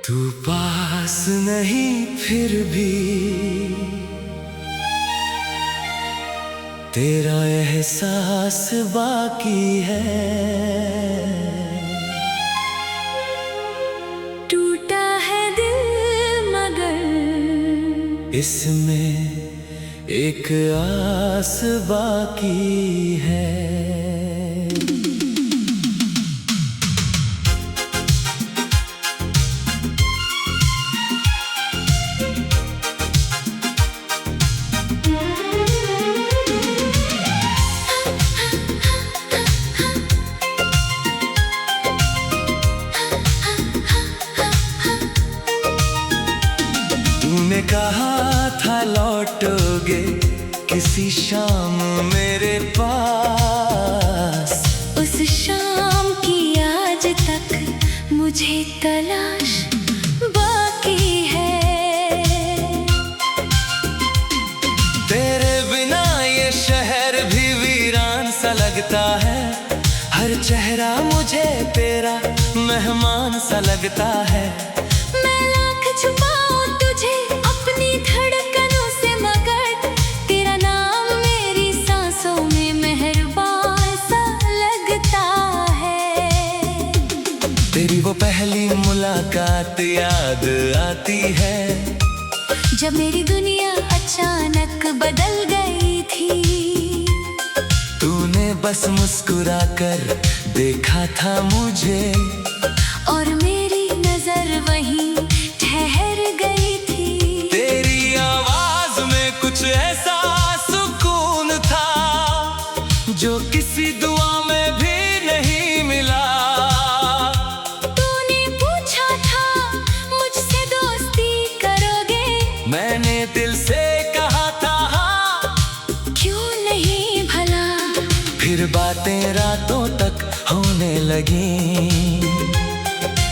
तू पास नहीं फिर भी तेरा एहसास बाकी है। टूटा है दिल मगर इसमें एक आस बाकी है। तूने कहा था लौटोगे किसी शाम मेरे पास। उस शाम की आज तक मुझे तलाश बाकी है। तेरे बिना ये शहर भी वीरान सा लगता है। हर चेहरा मुझे तेरा मेहमान सा लगता है। मैं लाख छुपाऊं तुझे अपनी धड़कनों से मगर तेरा नाम मेरी सांसों में मेहरबान सा लगता है। तेरी वो पहली मुलाकात याद आती है जब मेरी दुनिया अचानक बदल गई थी। तूने बस मुस्कुरा कर देखा था मुझे और मेरी नजर वहीं ठहर गई थी। तेरी आवाज में कुछ ऐसा सुकून था जो किसी दुआ में भी नहीं मिला। तूने पूछा था मुझसे दोस्ती करोगे। मैंने दिल से कहा था हाँ, क्यों नहीं भला। फिर बातें रातों तक होने लगी।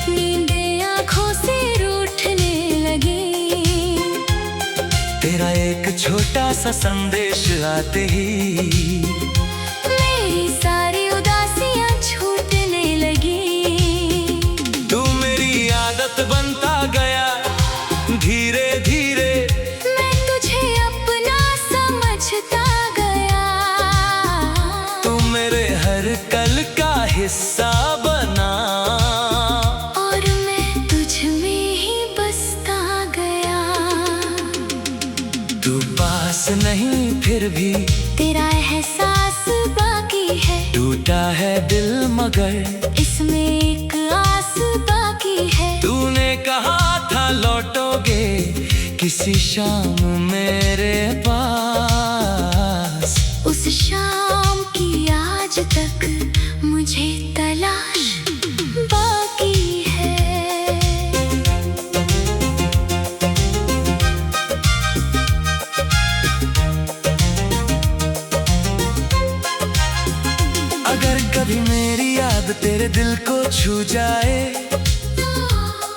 नींदें आँखों से रूठने लगी। तेरा एक छोटा सा संदेश आते ही मेरी सारी उदासियां छूटने लगी। तू मेरी आदत बनता गया धीरे धीरे। मैं तुझे अपना समझता गया। तू मेरे हर कल का हिस्सा बना और मैं तुझ में ही बसता गया। तू पास नहीं फिर भी तेरा एहसास बाकी है। टूटा है दिल मगर इसमें एक आस बाकी है। तूने कहा था लौटोगे किसी शाम मेरे पास। उस शाम की आज तक मुझे तलाश बाकी है। अगर कभी मेरी याद तेरे दिल को छू जाए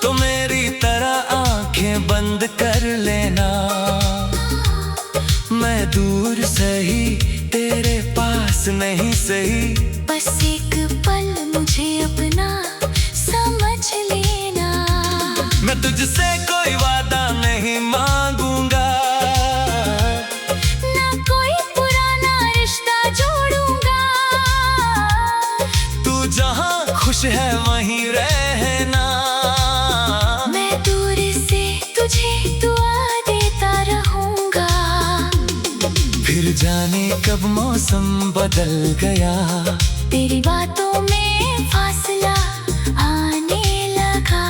तो मेरी तरह आंखें बंद कर लेना। मैं दूर सही तेरे पास नहीं सही। बस एक पल मुझे अपना समझ लेना। मैं तुझसे कोई वादा नहीं मांगूंगा। ना कोई पुराना रिश्ता जोड़ूंगा। तू जहां खुश है वहीं रहना। मैं दूर से तुझे दुआ देता रहूंगा। फिर जाने कब मौसम बदल गया। तेरी बातों में फासला आने लगा।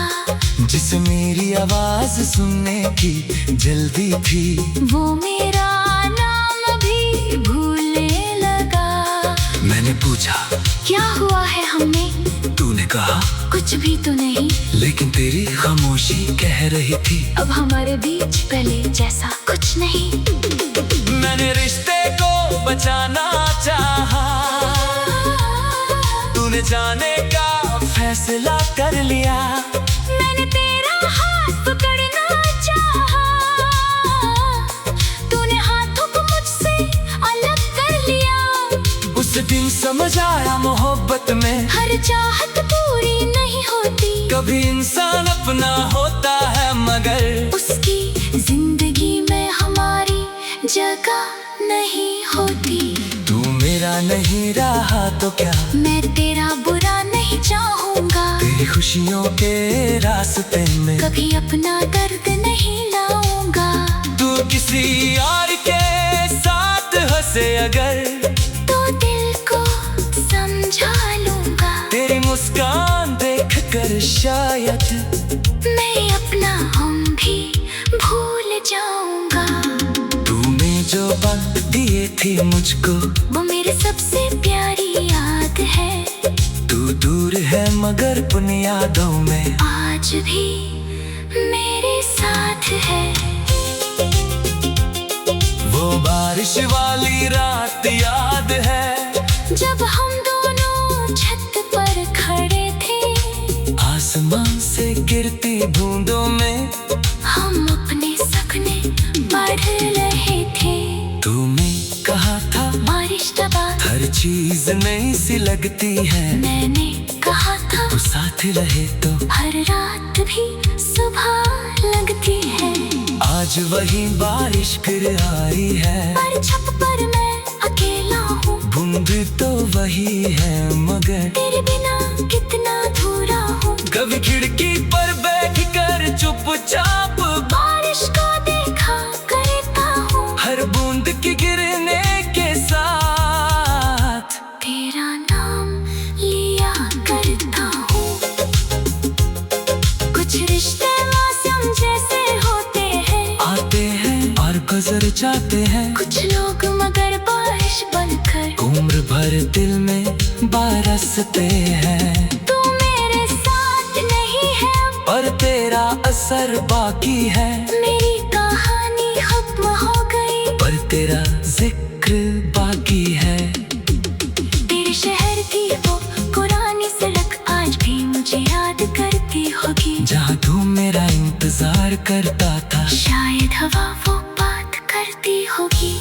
जिसे मेरी आवाज सुनने की जल्दी थी वो मेरा नाम भी भूलने लगा। मैंने पूछा क्या हुआ है हमें। तूने कहा कुछ भी तो नहीं। लेकिन तेरी खामोशी कह रही थी अब हमारे बीच पहले जैसा कुछ नहीं। मैंने रिश्ते को बचाना चाहा। तूने जाने का फैसला कर लिया। मैंने तेरा हाथ पकड़ना चाहा। तूने हाथों को मुझसे अलग कर लिया। उस दिन समझ आया मोहब्बत में हर चाहत पूरी नहीं होती, कभी इंसान अपना होता है मगर उसकी जिंदगी में हमारी जगह नहीं होती। तू मेरा नहीं रहा तो क्या, मैं तेरा बुरा नहीं चाहूंगा, तेरी खुशियों के रास्ते में कभी अपना दर्द नहीं लाऊंगा। तू किसी और के साथ हंसे अगर तो दिल को समझा लूंगा, तेरी मुस्कान देख कर शायद मैं अपना हम भी भूल जाऊंगा। तूने जो बात दिए थी मुझको वो मेरे सबसे प्यारी याद है, तू दूर है मगर उन यादों में आज भी मेरे साथ है। वो बारिश वाली रात याद है, जब हम दोनों छत पर खड़े थे, आसमान से गिरती बूंदों में हम अपने सपने पढ़ रहे थे। तूने कहा था बारिश दबा, हर चीज नई सी लगती है, मैंने कहा था तू साथ रहे तो हर रात भी सुबह लगती है। आज वही बारिश फिर आई है, पर छत पर मैं अकेला हूँ, बूंद तो वही है मगर तेरे बिना कितना अधूरा हूँ। कभी खिड़की पर बैठ कर चुपचाप बारिश को देखा करता हूँ, हर बूंद के गिरने के साथ तेरा नाम लिया करता हूँ। कुछ रिश्ते मौसम जैसे होते हैं, आते हैं और गुजर जाते हैं, कुछ लोग मगर बारिश बनकर उम्र भर दिल में बरसते हैं। तू मेरे साथ नहीं है, पर तेरा असर बाकी है, मेरी कहानी खत्म हो गई, पर तेरा जिक्र बाकी है। तेरे शहर की वो पुरानी सड़क आज भी मुझे याद करती होगी, जहाँ तू मेरा इंतजार करता था, शायद हवा वो बात करती होगी।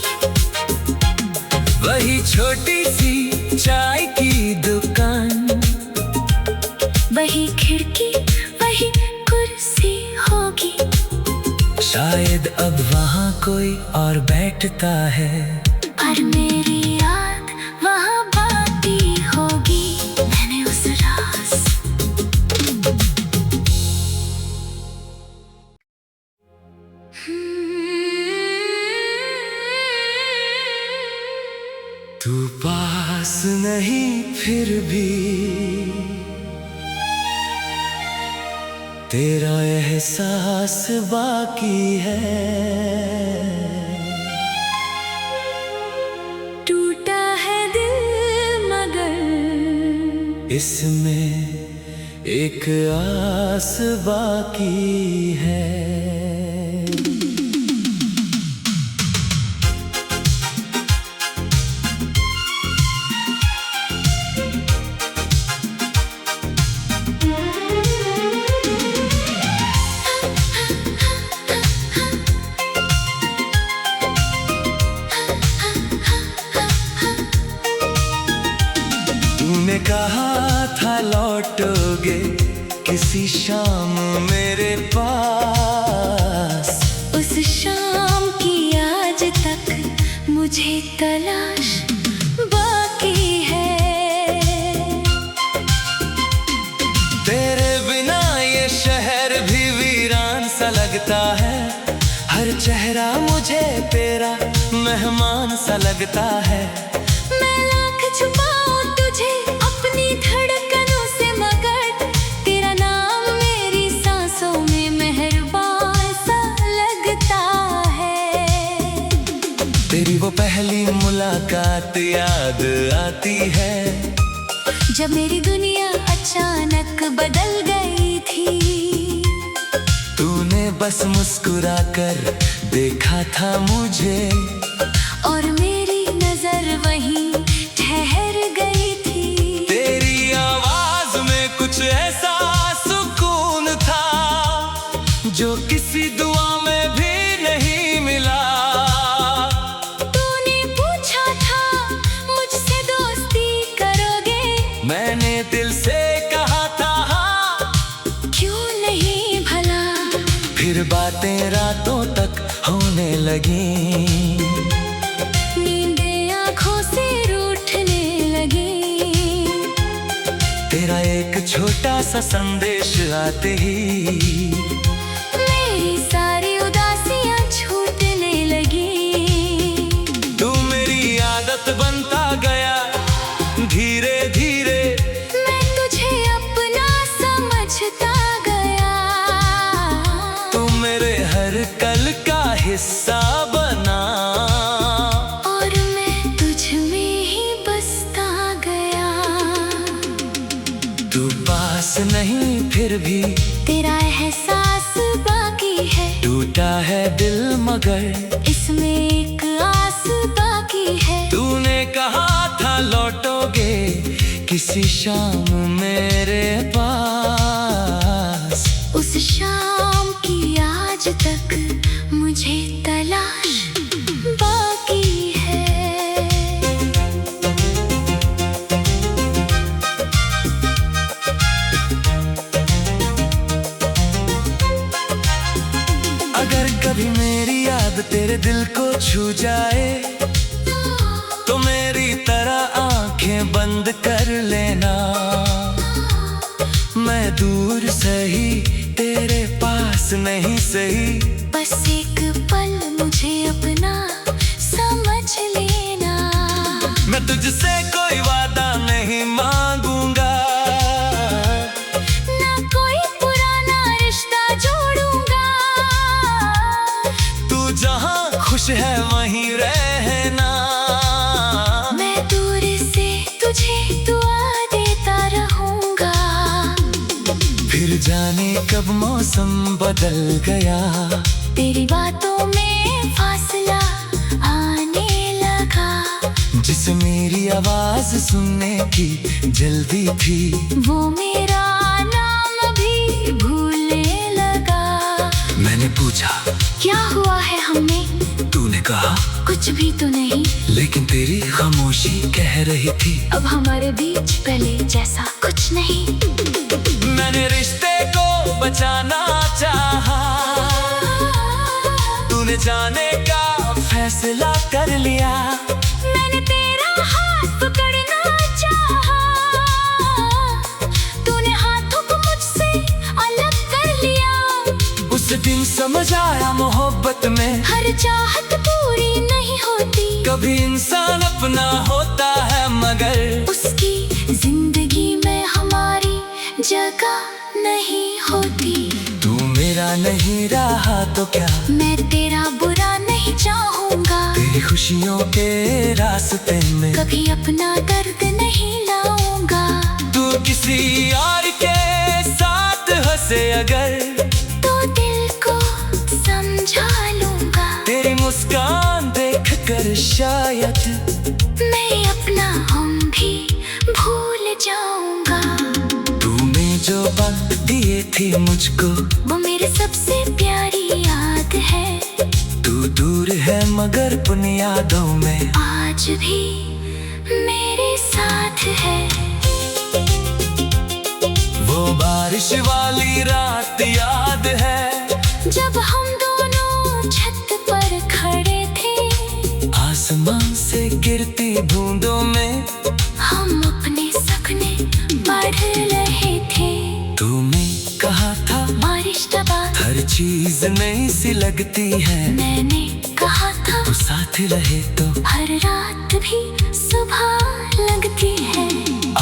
वही छोटी सी चाय की दुकान, वही खिड़की वही कुर्सी होगी, शायद अब वहाँ कोई और बैठता है, पर मेरी याद वहाँ बाकी होगी। मैंने उस रात तू पास नहीं फिर भी तेरा एहसास बाकी है। टूटा है दिल मगर इसमें एक आस बाकी है। तूने कहा था लौटोगे किसी शाम मेरे पास, उस शाम की आज तक मुझे तलाश बाकी है। तेरे बिना ये शहर भी वीरान सा लगता है, हर चेहरा मुझे तेरा मेहमान सा लगता है। मैं लाख छुपाऊं तुझे अपनी धड़कनों से मगर तेरा नाम मेरी सांसों में मेहरबान सा लगता है। तेरी वो पहली मुलाकात याद आती है, जब मेरी दुनिया अचानक बदल गई थी। तूने बस मुस्कुरा कर देखा था मुझे, और मेरी नजर वहीं ठहर गई थी। तेरी आवाज में कुछ ऐसा सुकून था जो किसी दुआ में भी नहीं मिला। तूने पूछा था मुझसे दोस्ती लगी, नींदें आँखों से रूठने लगी। तेरा एक छोटा सा संदेश आते ही मेरी सारी उदासियां छूटने लगी। तू मेरी आदत बनता गया धीरे धीरे, मैं तुझे अपना समझता गया। तू मेरे हर कल का हिस्सा बना, और मैं तुझ में ही बसता गया। तू पास नहीं फिर भी तेरा एहसास बाकी है, टूटा है दिल मगर इसमें एक आस बाकी है। तूने कहा था लौटोगे किसी शाम मेरे पास, उस शाम की आज तक मुझे तलाश बाकी है। अगर कभी मेरी याद तेरे दिल को छू जाए तो मेरी तरह आंखें बंद कर लेना। मैं दूर सही तेरे पास नहीं सही, बस एक पल मुझे अपना समझ लेना। मैं तुझसे कोई वादा नहीं मांगूंगा, ना कोई पुराना रिश्ता जोड़ूंगा। तू जहां खुश है वहीं रहना। मैं दूर से तुझे दुआ देता रहूंगा। फिर जाने कब मौसम बदल गया, तेरी बातों में फासला आने लगा। जिसे मेरी आवाज सुनने की जल्दी थी, वो मेरा नाम भी भूलने लगा। मैंने पूछा क्या हुआ है हमें, तूने कहा कुछ भी तो नहीं। लेकिन तेरी खामोशी कह रही थी अब हमारे बीच पहले जैसा कुछ नहीं। मैंने रिश्ते को बचाना चाहा, तूने जाने का फैसला कर लिया। मैंने तेरा हाथ पकड़ना चाहा, तूने हाथों को मुझसे अलग कर लिया। उस दिन समझ आया मोहब्बत में हर चाहत पूरी नहीं होती, कभी इंसान अपना होता है मगर उसकी जिंदगी में हमारी जगह नहीं होती। तू मेरा नहीं रहा तो क्या, मैं तेरा बुरा नहीं चाहूंगा। तेरी खुशियों के रास्ते में कभी अपना दर्द नहीं लाऊंगा। तू किसी और के साथ हंसे अगर, तो दिल को समझा लूंगा। तेरी मुस्कान देख कर शायद मैं अपना हम भी भूल जाऊंगा। तूने जो वक्त दिए थे मुझको, वो मेरे सबसे प्यारी याद है। तू दूर है मगर पुन यादों में आज भी मेरे साथ है। वो बारिश वाली रात याद है, जब हम दोनों छत पर खड़े थे, आसमान से गिरती बूंदों में हम अपने सपने पढ़ रहे थे। तूने कहा था बारिश दबा, हर चीज नई सी लगती है। मैंने कहा था तू साथ रहे तो हर रात भी सुबह लगती है।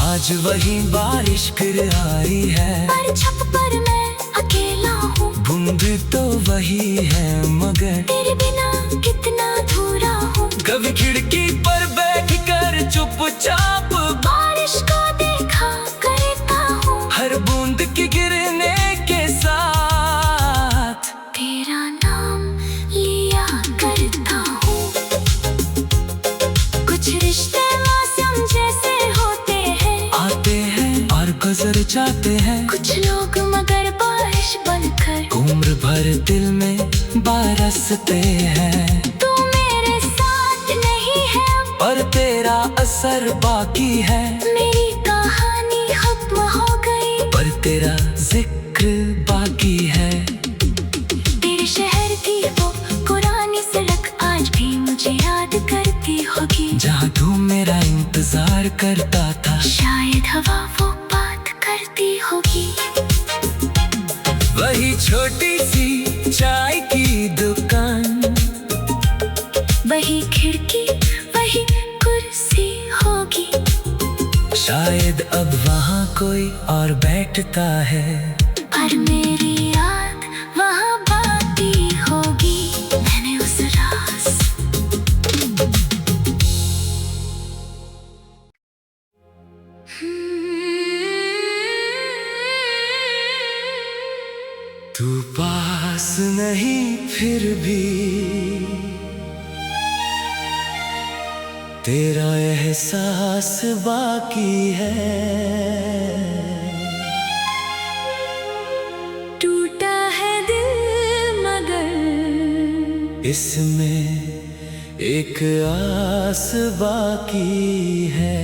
आज वही बारिश फिर आई है, पर छत पर मैं अकेला हूँ। बूंद तो वही है मगर तेरे बिना कितना अधूरा हूँ। कभी खिड़की पर बैठ कर चुपचाप बारिश को देखा करता हूँ, हर बूंद के गिरने के साथ तेरा नाम लिया करता हूँ। कुछ रिश्ते मौसम जैसे होते हैं, आते हैं और गुजर जाते हैं। कुछ लोग मगर बारिश बनकर उम्र भर दिल में बरसते हैं। तू मेरे साथ नहीं है, पर तेरा असर बाकी है। मेरी कहानी खत्म हो गई, पर तेरा जिक्र बाकी है। तेरे शहर की वो पुरानी सड़क इंतजार करता था। शायद हवा वो बात करती होगी। वही छोटी सी चाय की दुकान, वही खिड़की, वही कुर्सी होगी। शायद अब वहाँ कोई और बैठता है, पर मेरी याद वहाँ बाकी होगी। मैंने उस रास तू पास नहीं फिर भी तेरा एहसास बाकी है। टूटा है दिल मगर इसमें एक आस बाकी है।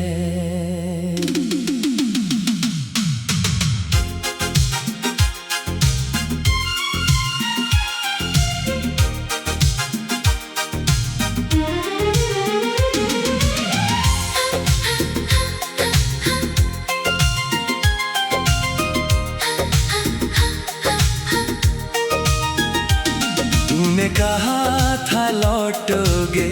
तूने कहा था लौटोगे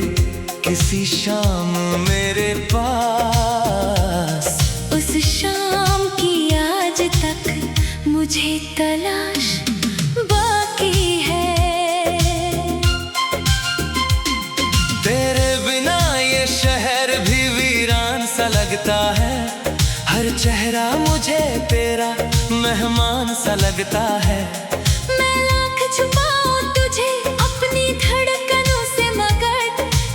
किसी शाम मेरे पास। उस शाम की आज तक मुझे तलाश बाकी है। तेरे बिना ये शहर भी वीरान सा लगता है। हर चेहरा मुझे तेरा मेहमान सा लगता है। मैं लाख छुपाऊं तुझे अपनी धड़कनों से, मगर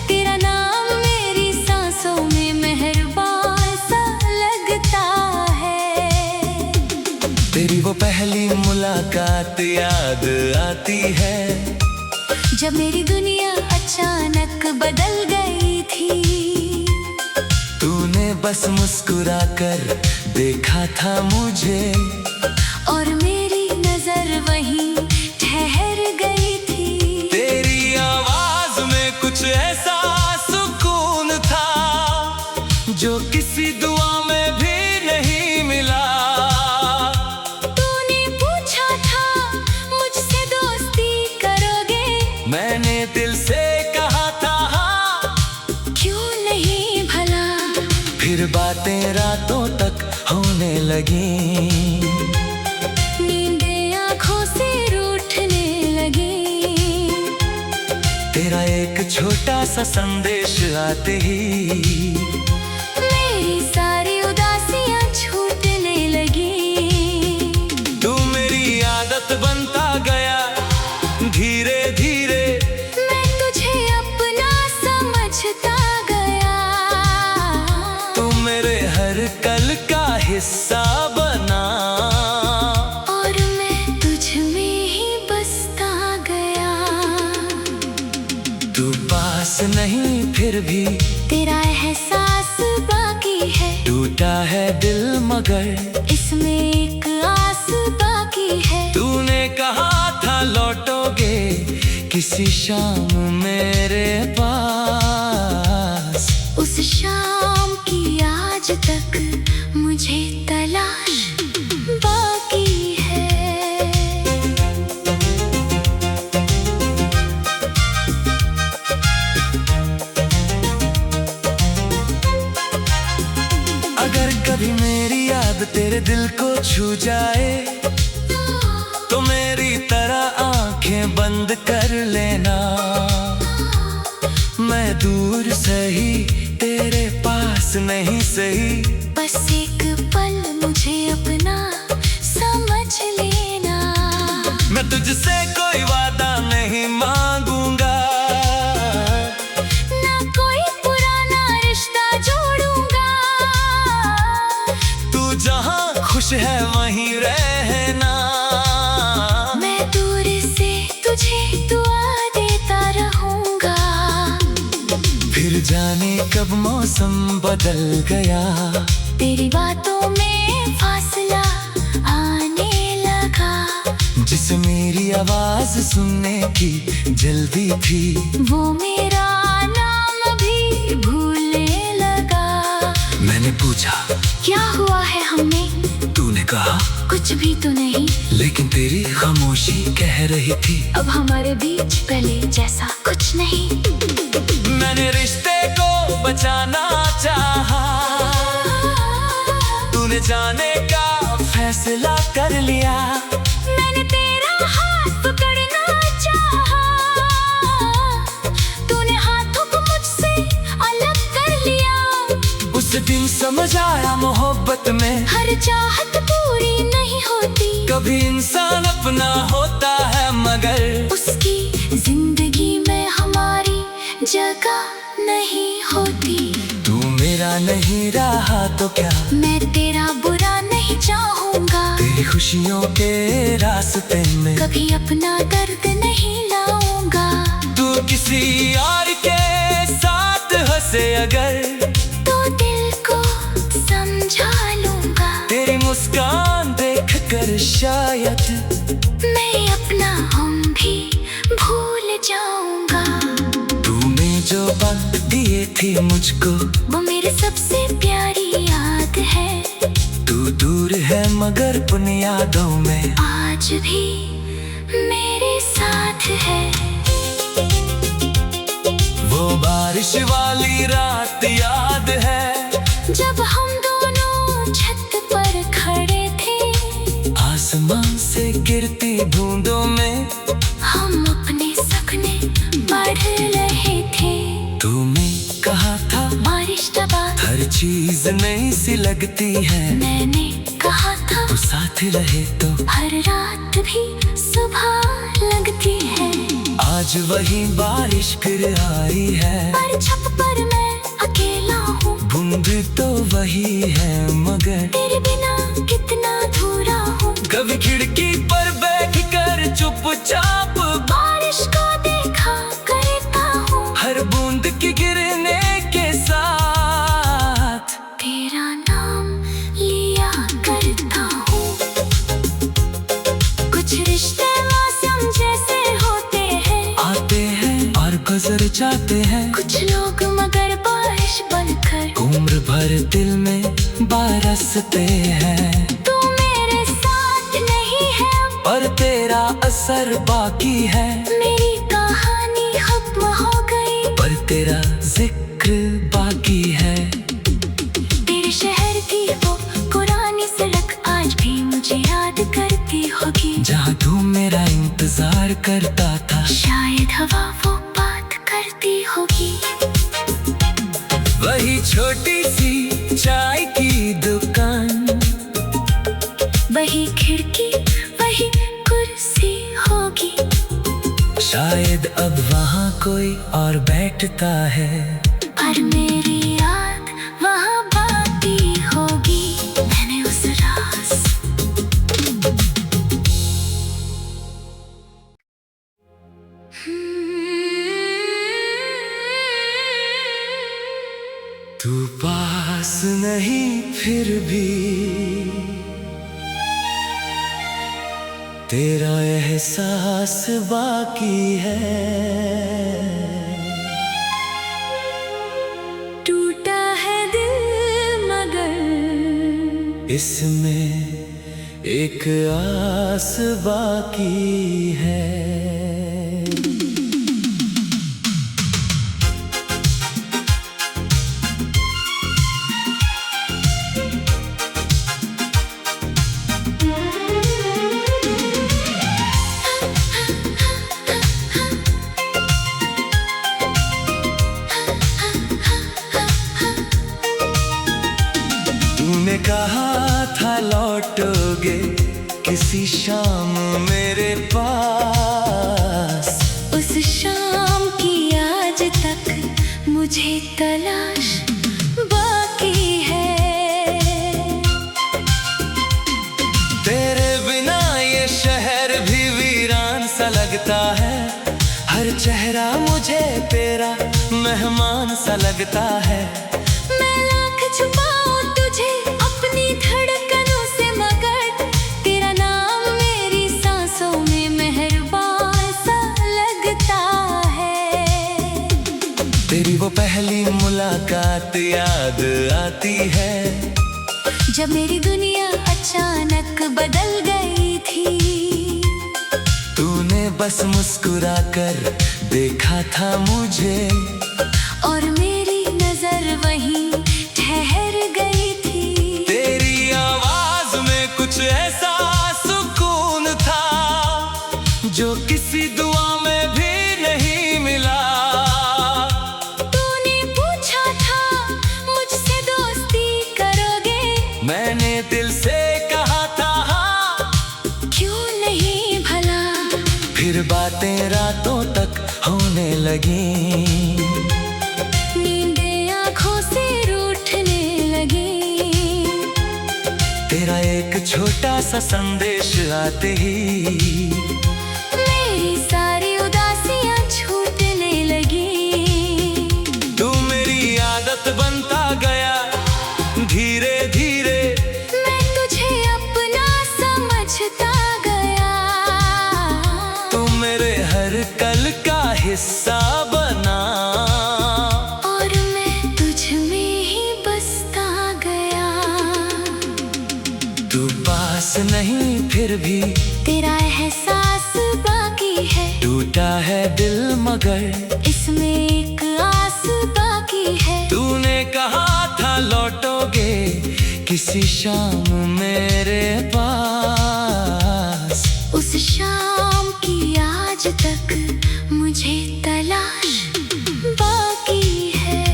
तेरा नाम मेरी सांसों में मेहरबान सा लगता है। तेरी वो पहली मुलाकात याद आती है, जब मेरी दुनिया अचानक बदल गई थी। तूने बस मुस्कुरा कर देखा था मुझे, और मेरी नजर वहीं ठहर गई थी। तेरी आवाज में कुछ ऐसा सुकून था जो किसी दुआ में भी नहीं मिला। तूने पूछा था मुझसे दोस्ती करोगे, मैंने दिल से कहा था हाँ, क्यों नहीं भला। फिर बातें रातों तक होने लगी, नींदें आँखों से रूठने लगी। तेरा एक छोटा सा संदेश आते ही मेरी सारी उदासियां छूटने लगी। तू मेरी आदत बनता गया धीरे धीरे। मैं तुझे अपना समझता गया। तू मेरे हर कल का हिस्सा बना, और मैं तुझ में ही बसता गया। तू पास नहीं फिर भी तेरा एहसास बाकी है। टूटा है दिल मगर इसमें एक आस बाकी है। तूने कहा था लौटोगे किसी शाम मेरे पास। उस शाम की आज तक मुझे तलाश बाकी है। अगर कभी मेरी याद तेरे दिल को छू जाए, तो मेरी तरह आंखें बंद कर लेना। मैं दूर सही तेरे पास नहीं सही, बस एक पल मुझे अपना समझ लेना। मैं तुझसे कोई वादा नहीं मांगूंगा, ना कोई पुराना रिश्ता जोड़ूंगा। तू जहां खुश है वहीं रहना। मैं दूर से तुझे दुआ देता रहूंगा। फिर जाने कब मौसम बदल गया, तेरी बातों में फासला आने लगा। जिसे मेरी आवाज सुनने की जल्दी थी, वो मेरा नाम भी भूलने लगा। पूछा क्या हुआ है हमें, तूने कहा कुछ भी तो नहीं। लेकिन तेरी खामोशी कह रही थी अब हमारे बीच पहले जैसा कुछ नहीं। मैंने रिश्ते को बचाना चाहा, तूने जाने का फैसला कर लिया। मैंने तेरा हाथ पकड़ना चाहा, तूने हाथों को मुझसे अलग कर लिया। उस दिन समझ आया मोहब्बत में हर चाहत पूरी नहीं होती, कभी इंसान अपना होता है मगर उसकी जिंदगी में हमारी जगह नहीं होती। तू मेरा नहीं रहा तो क्या, मैं तेरा बुरा नहीं चाहूंगा, तेरी खुशियों के रास्ते में कभी अपना दर्द नहीं लाऊंगा। तू किसी और के साथ हंसे अगर तो दिल को समझा लूंगा, तेरी मुस्कान देख कर शायद मैं अपना हम भी भूल जाऊंगा। तूने जो वक्त दिए थी मुझको वो मेरी सबसे प्यारी याद है, तू दूर है मगर उन यादों में आज भी मेरे साथ है। वो बारिश वाली रात याद है, जब हम दोनों छत पर खड़े थे, आसमान से गिरती बूंदों में हम अपने सपने पढ़ रहे थे। तूने कहा था बारिश दबा, हर चीज नई सी लगती है, मैंने कहा था तू साथ रहे तो हर रात भी सुबह लगती है। आज वही बारिश फिर आई है, पर छत पर मैं अकेला हूँ, बूंद तो वही है मगर तेरे बिना कितना अधूरा हूँ। कभी खिड़की पर बैठ कर चुपचाप बारिश को देखा करता हूँ, हर बूंद की गिरने के साथ तेरा नाम लिया करता हूँ। कुछ रिश्ते मौसम जैसे होते हैं, आते हैं और गुजर जाते हैं, कुछ लोग मगर बारिश बनकर उम्र भर दिल में बरसते हैं। तू मेरे साथ नहीं है, पर तेरा असर बाकी है, मेरी कहानी खत्म हो गई, पर तेरा जिक्र बाकी है। तेरे शहर की वो पुरानी सड़क आज भी मुझे याद करती होगी, जहाँ तू मेरा इंतजार करता था, शायद हवा वो बात करती होगी। वही छोटी सी चाय की दुकान, वही खिड़की वही कुर्सी होगी, शायद अब वहाँ कोई और बैठता है, पर मेरी याद वहाँ बाकी होगी। मैंने उस रात तू पास नहीं फिर भी तेरा एहसास बाकी है। टूटा है दिल मगर इसमें एक आस बाकी है। तूने कहा था लौटोगे किसी शाम मेरे पास, उस शाम की आज तक मुझे तलाश बाकी है। तेरे बिना ये शहर भी वीरान सा लगता है, हर चेहरा मुझे तेरा मेहमान सा लगता है। मैं लाख छुपाऊं तुझे अपनी धड़कनों से मगर तेरा नाम मेरी सांसों में मेहरबान सा लगता है। तेरी वो पहली मुलाकात रात याद आती है, जब मेरी दुनिया अचानक बदल गई थी। तूने बस मुस्कुरा कर देखा था मुझे, और मेरी नजर वहीं ठहर गई थी। तेरी आवाज में कुछ ऐसा सुकून था जो किसी दुआ में भी नहीं मिला। तूने पूछा था मुझसे दोस्ती करोगे, मैंने दिल से कहा था हाँ, क्यों नहीं भला। फिर बातें रातों तक होने लगी, नींदें आँखों से रूठने लगी। तेरा एक छोटा सा संदेश आते ही मेरी सारी उदासियां छूटने लगी। तू मेरी आदत बनता गया धीरे धीरे, मैं तुझे अपना समझता गया। तू मेरे हर कल का हिस्सा बना, और मैं तुझ में ही बसता गया। तू पास नहीं फिर भी तेरा एहसास बाकी है, टूटा है दिल मगर इसमें एक आस बाकी है। तूने कहा था लौटोगे किसी शाम मेरे पास, उस शाम की आज तक मुझे तलाश बाकी है।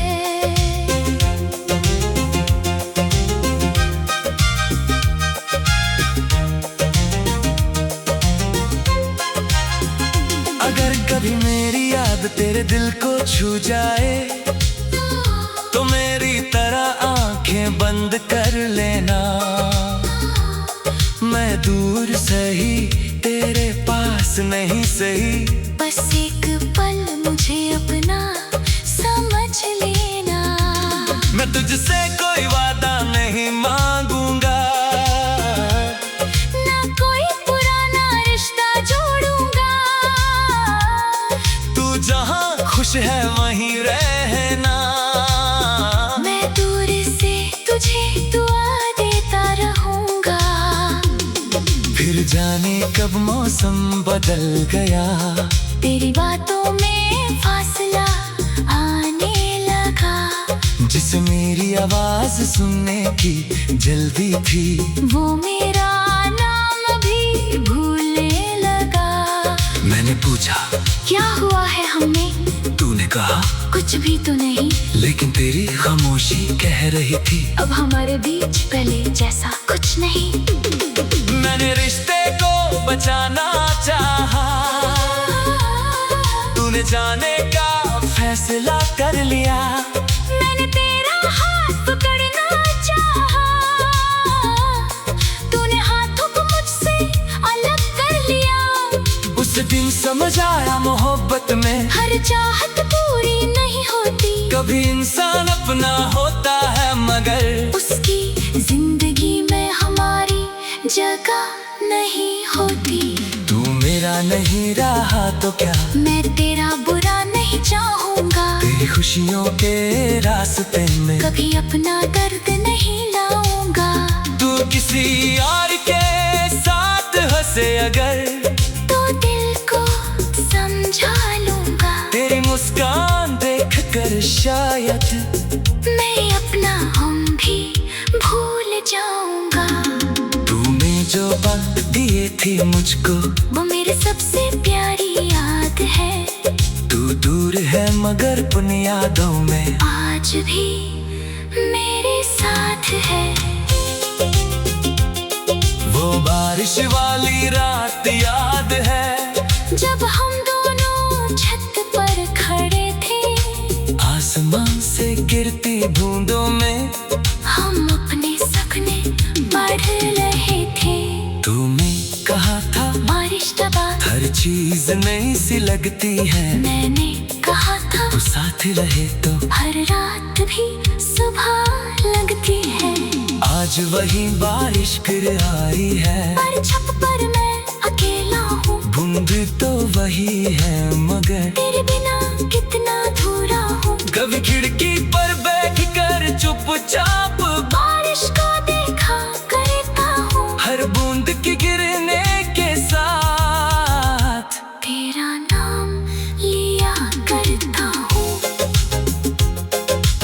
अगर कभी मेरी याद तेरे दिल को छू जाए, तो मेरी तरह आंखें बंद कर लेना। मैं दूर सही तेरे पास नहीं सही, बस एक पल मुझे अपना समझ लेना। मैं तुझसे कोई वादा नहीं मांगूंगा, ना कोई पुराना रिश्ता जोड़ूंगा। तू जहां खुश है वहीं रहना। मैं दूर से तुझे दुआ देता रहूंगा। फिर जाने कब मौसम बदल गया, तेरी बातों में फासला आने लगा। जिसे मेरी आवाज सुनने की जल्दी थी, वो मेरा नाम भी भूलने लगा। मैंने पूछा क्या हुआ है हमें, तूने कहा कुछ भी तो नहीं। लेकिन तेरी खामोशी कह रही थी अब हमारे बीच पहले जैसा कुछ नहीं। मैंने रिश्ते को बचाना चाहा, तूने जाने का फैसला कर लिया। मैंने तेरा हाथ पकड़ना चाहा, तूने हाथों को मुझसे अलग कर लिया। उस दिन समझ आया मोहब्बत में हर चाहत पूरी नहीं होती, कभी इंसान अपना होता है मगर उसकी जिंदगी में हमारी जगह नहीं होती। तू मेरा नहीं रहा तो क्या, मैं तेरा बुरा नहीं चाहूंगा। तेरी खुशियों के रास्ते में कभी अपना दर्द नहीं लाऊंगा। तू किसी और के साथ हंसे अगर, तो दिल को समझा लूंगा। तेरी मुस्कान देख कर शायद मैं अपना हम भी भूल जाऊंगा। तूने जो वक्त दिए थी मुझको, वो मेरी सबसे प्यारी याद है। तू दूर है मगर उन यादों में आज भी मेरे साथ है। वो बारिश वाली रात याद है, जब हम दोनों छत पर खड़े थे, आसमान से गिरती बूंदों में हम अपने सपने पढ़ रहे थे। तूने कहा था बारिश दबा, हर चीज नई सी लगती है। मैंने कहा था तू साथ रहे तो हर रात भी सुबह लगती है। आज वही बारिश फिर आई है, पर छत पर मैं अकेला हूँ। बूंद तो वही है मगर तेरे बिना कितना अधूरा हूँ। कभी खिड़की पर बैठ कर चुपचाप बारिश को देखा करता हूँ, हर बूंद के गिरने के साथ तेरा नाम लिया करता हूँ।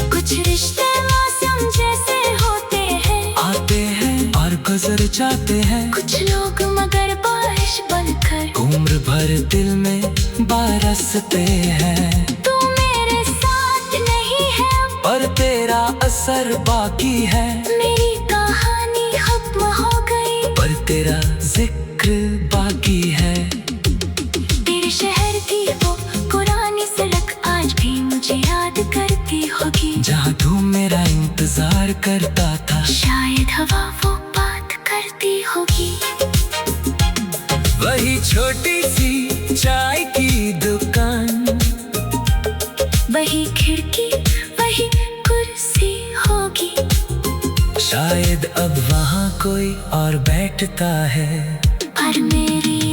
कुछ रिश्ते मौसम जैसे होते हैं, आते हैं और गुजर जाते हैं। कुछ लोग मगर बारिश बनकर उम्र भर दिल में बरसते हैं। तू मेरे साथ नहीं है, पर तेरा असर बाकी है। मेरी कहानी खत्म हो गई, पर तेरा जिक्र बाकी है। तेरे शहर की वो पुरानी सड़क आज भी मुझे याद करती होगी। जहाँ तू मेरा इंतजार करता था, शायद हवा वो बात करती होगी। वही छोटी सी चाय की दुकान, वही खिड़की वही कुर्सी होगी। शायद अब वहाँ कोई और बैठता है। पर मेरी